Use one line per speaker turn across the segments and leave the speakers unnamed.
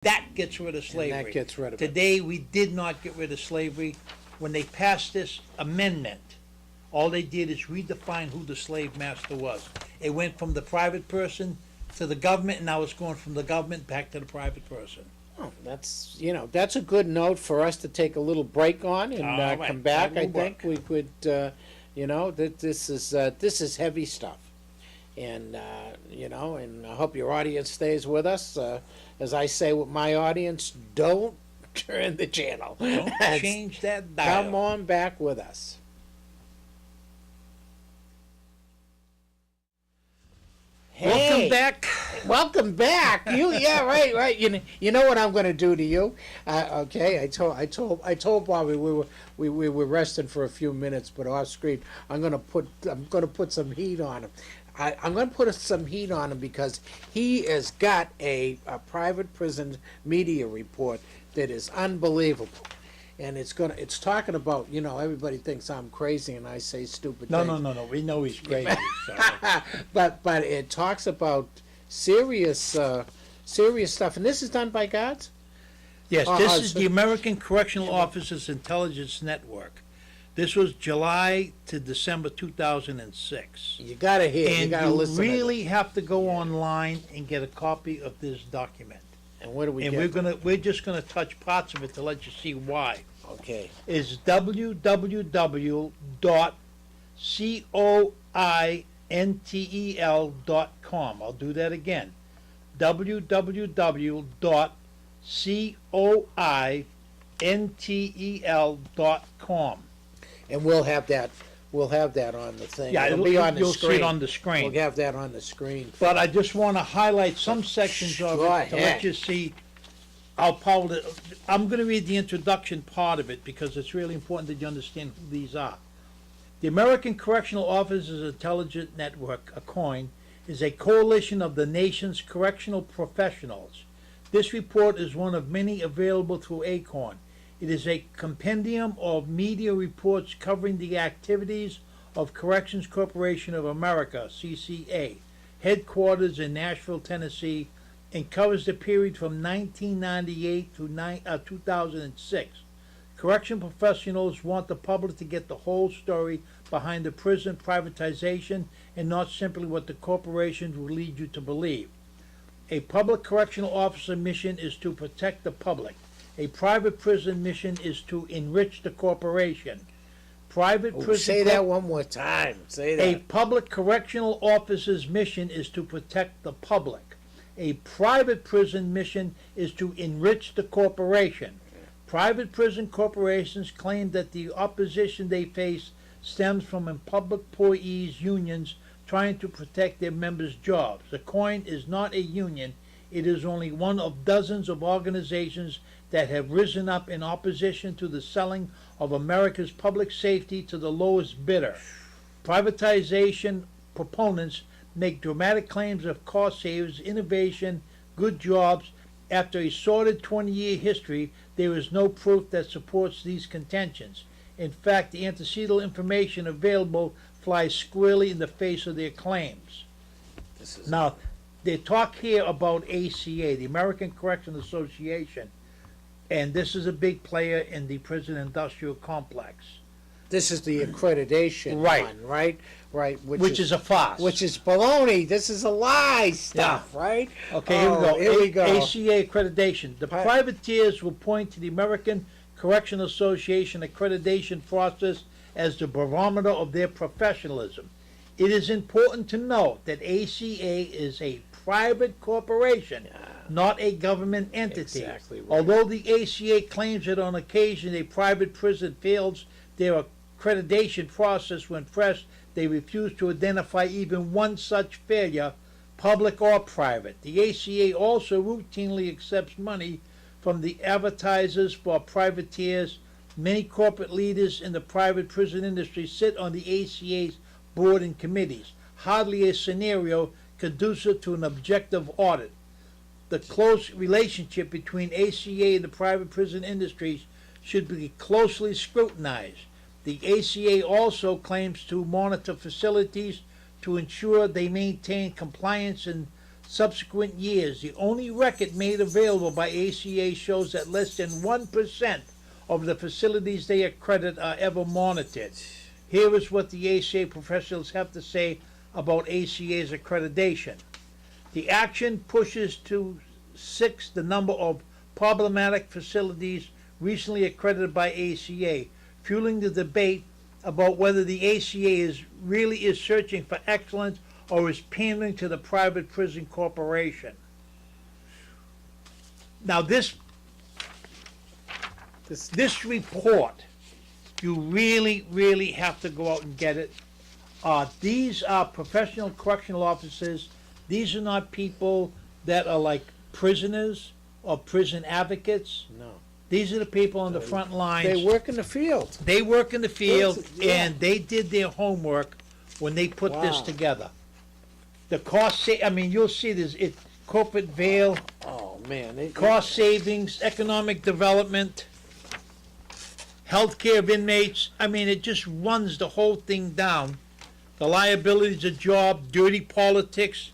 That gets rid of slavery.
And that gets rid of it.
Today, we did not get rid of slavery. When they passed this amendment, all they did is redefine who the slave master was. It went from the private person to the government, and now it's going from the government back to the private person.
Oh, that's a good note for us to take a little break on and
All right,
come back.
that
I
will
think
work.
we could, that this is heavy stuff, and and I hope your audience stays with us. As I say with my audience, don't turn the channel.
Don't change that dial.
Come on back with us.
Welcome back.
Welcome back. Right. You know what I'm going to do to you? Okay. I told Bobby we were resting for a few minutes, but off screen I'm going to put some heat on him. I'm going to put some heat on him because he has got a private prison media report that is unbelievable. And it's talking about, everybody thinks I'm crazy and I say stupid things.
No. We know he's crazy. So.
but it talks about serious stuff, and this is done by guards.
Yes, this is the American Correctional Officers Intelligence Network. This was July to December 2006.
You gotta hear.
And
you gotta listen.
You really have to go online and get a copy of this document.
And what do we
And
get?
we're just gonna touch parts of it to let you see why.
Okay.
Is www.cointel.com. I'll do that again. www.cointel.com.
And we'll have that on the thing.
Yeah,
it'll be on the
you'll
screen.
see it on the screen.
We'll have that on the screen.
But I just want to highlight some sections of
Go
it to let
ahead.
you see. I'm going to read the introduction part of it because it's really important that you understand who these are. The American Correctional Officers Intelligence Network, ACOIN, is a coalition of the nation's correctional professionals. This report is one of many available through ACORN. It is a compendium of media reports covering the activities of Corrections Corporation of America, CCA, headquarters in Nashville, Tennessee, and covers the period from 1998 to 2006. Correction professionals want the public to get the whole story behind the prison privatization and not simply what the corporations will lead you to believe. A public correctional officer mission is to protect the public. A private prison mission is to enrich the corporation. Private prison
Say that one more time. Say that.
A public correctional officer's mission is to protect the public. A private prison mission is to enrich the corporation. Private prison corporations claim that the opposition they face stems from public employees' unions trying to protect their members' jobs. The COIN is not a union. It is only one of dozens of organizations that have risen up in opposition to the selling of America's public safety to the lowest bidder. Privatization proponents make dramatic claims of cost savings, innovation, good jobs. After a sordid 20-year history, there is no proof that supports these contentions. In fact, the antecedent information available flies squarely in the face of their claims. Now, they talk here about ACA, the American Correctional Association, and this is a big player in the prison industrial complex.
This is the accreditation
Right.
one, right? Right.
Which is a farce.
Which is baloney. This is a lie stuff, right?
Okay, here we go.
Here we go.
ACA accreditation. The privateers will point to the American Correctional Association accreditation process as the barometer of their professionalism. It is important to note that ACA is a private corporation, not a government entity.
Exactly right.
Although the ACA claims that on occasion a private prison fails their accreditation process when pressed, they refuse to identify even one such failure, public or private. The ACA also routinely accepts money from the advertisers for privateers. Many corporate leaders in the private prison industry sit on the ACA's board and committees. Hardly a scenario conducive to an objective audit. The close relationship between ACA and the private prison industries should be closely scrutinized. The ACA also claims to monitor facilities to ensure they maintain compliance and subsequent years, the only record made available by ACA shows that less than 1% of the facilities they accredit are ever monitored. Here is what the ACA professionals have to say about ACA's accreditation. The action pushes to 6 the number of problematic facilities recently accredited by ACA, fueling the debate about whether the ACA really is searching for excellence or is pandering to the private prison corporation. Now this report, you really have to go out and get it. These are professional correctional officers. These are not people that are like prisoners or prison advocates.
No.
These are the people on the front lines.
They work in the field.
They work in the field,
Yeah.
and they did their homework when they put this
Wow.
together. The cost, you'll see this, corporate veil,
Oh, man.
cost savings, economic development, healthcare of inmates. It just runs the whole thing down. The liabilities of job, dirty politics,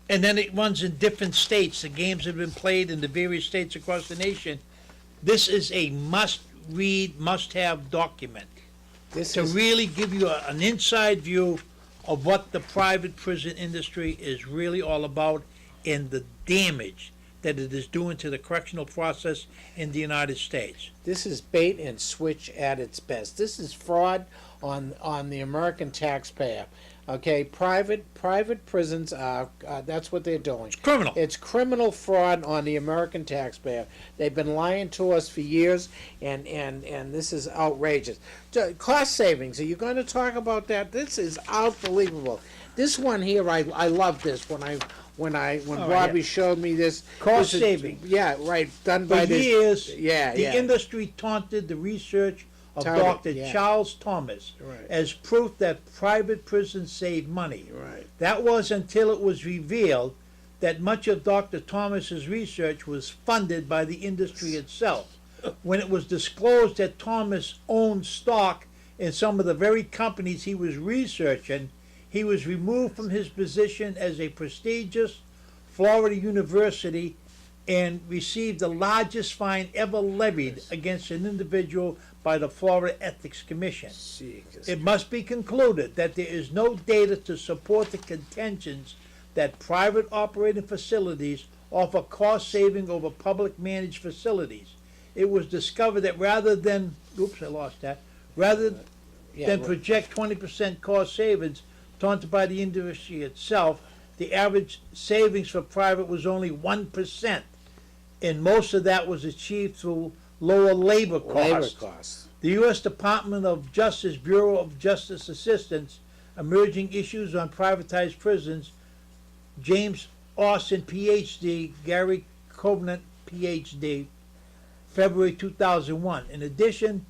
and then it runs in different states, the games that have been played in the various states across the nation. This is a must-read, must-have document
This
to
is,
really give you an inside view of what the private prison industry is really all about and the damage that it is doing to the correctional process in the United States.
this is bait and switch at its best. This is fraud on the American taxpayer. Okay, private prisons are that's what they're doing.
It's criminal.
It's criminal fraud on the American taxpayer. They've been lying to us for years, and this is outrageous. Cost savings. Are you going to talk about that? This is unbelievable. This one here, I love this. When Bobby showed me this.
Cost
this is-
saving.
Yeah, right. Done
For
by this.
years,
Yeah,
the
yeah.
industry taunted the research of
Touted,
Dr.
yeah.
Charles Thomas
Right.
as proof that private prisons save money.
Right.
That was until it was revealed that much of Dr. Thomas's research was funded by the industry itself. When it was disclosed that Thomas owned stock in some of the very companies he was researching, he was removed from his position as a prestigious Florida university and received the largest fine ever levied against an individual by the Florida Ethics Commission.
Jesus.
It must be concluded that there is no data to support the contentions that private operating facilities offer cost saving over public managed facilities. It was discovered that rather than
Yeah,
than
right.
project 20% cost savings taunted by the industry itself, the average savings for private was only 1%, and most of that was achieved through lower labor
Labor
costs.
costs.
The U.S. Department of Justice Bureau of Justice Assistance, Emerging Issues on Privatized Prisons, James Austin, Ph.D., Gary Covenant, Ph.D., February 2001. In addition,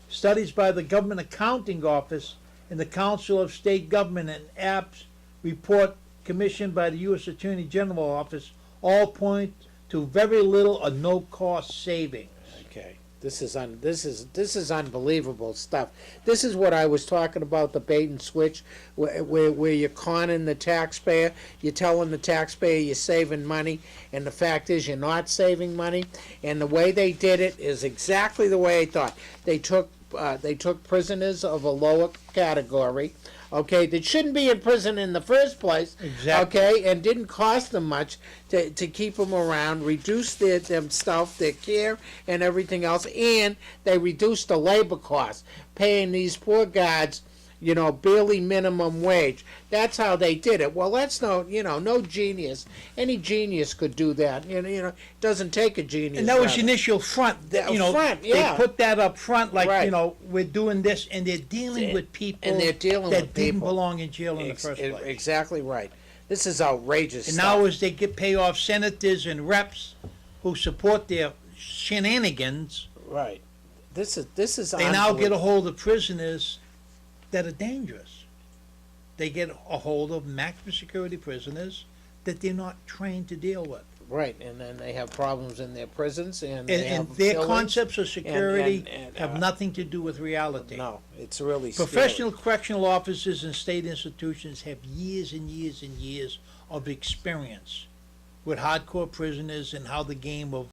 studies by the Government Accounting Office and the Council of State Government and APS report commissioned by the U.S. Attorney General Office all point to very little or no cost savings.
Okay, this is unbelievable stuff. This is what I was talking about, the bait and switch, where you're conning the taxpayer. You're telling the taxpayer you're saving money, and the fact is you're not saving money. And the way they did it is exactly the way I thought. They took prisoners of a lower category, okay, that shouldn't be in prison in the first place,
Exactly.
okay, and didn't cost them much to keep them around, reduce their stuff, their care, and everything else, and they reduced the labor costs, paying these poor guards, barely minimum wage. That's how they did it. Well, that's no genius. Any genius could do that. It doesn't take a genius.
And that was
rather.
the initial front.
Front, yeah.
They put that up front, like,
Right.
we're doing this, and they're dealing with people
And they're dealing
that
with
didn't
people.
belong in jail in the first place.
Exactly right. This is outrageous
And
stuff.
now as they pay off senators and reps who support their shenanigans,
Right. This is
they now get a
unbelievable.
hold of prisoners that are dangerous. They get a hold of maximum security prisoners that they're not trained to deal with.
Right, and then they have problems in their prisons, and
And,
they
and
have
their
killings.
concepts of security
and,
have nothing to do with reality.
No, it's really scary.
Professional correctional officers in state institutions have years and years and years of experience with hardcore prisoners and how the game of